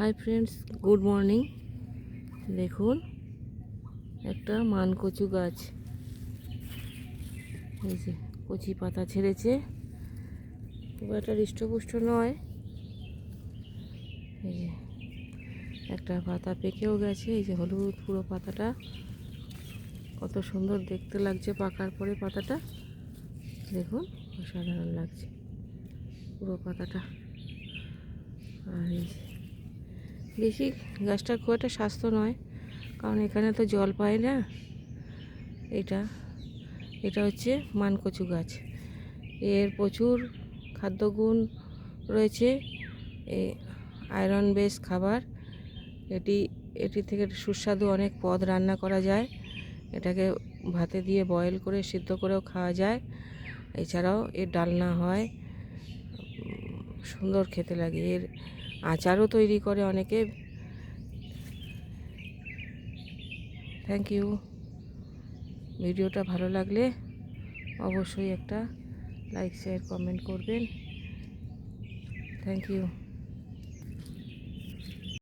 Hi friends, good morning. দেখুন একটা মানকচু গাছ, এই যে কচি পাতা ছেড়েছে, খুব একটা হৃষ্টপুষ্ট নয়। এই যে একটা পাতা পেকেও গেছে, এই যে হলুদ পুরো পাতাটা, কত সুন্দর দেখতে লাগছে পাকার পরে পাতাটা। দেখুন অসাধারণ লাগছে পুরো পাতাটা। আর এই যে বেশি গাছটা খুব একটা স্বাস্থ্য নয়, কারণ এখানে তো জল পায় না। এটা হচ্ছে মানকচু গাছ, এর প্রচুর খাদ্যগুণ রয়েছে। আয়রন বেস খাবার, এটি থেকে সুস্বাদু অনেক পদ রান্না করা যায়। এটাকে ভাতে দিয়ে বয়েল করে সিদ্ধ করেও খাওয়া যায়। এছাড়াও এর ডালনা হয়, সুন্দর খেতে লাগে। এর আচারও তৈরি করে অনেকে। Thank you. ভিডিওটা ভালো লাগলে অবশ্যই একটা লাইক, শেয়ার, কমেন্ট করবেন। Thank you.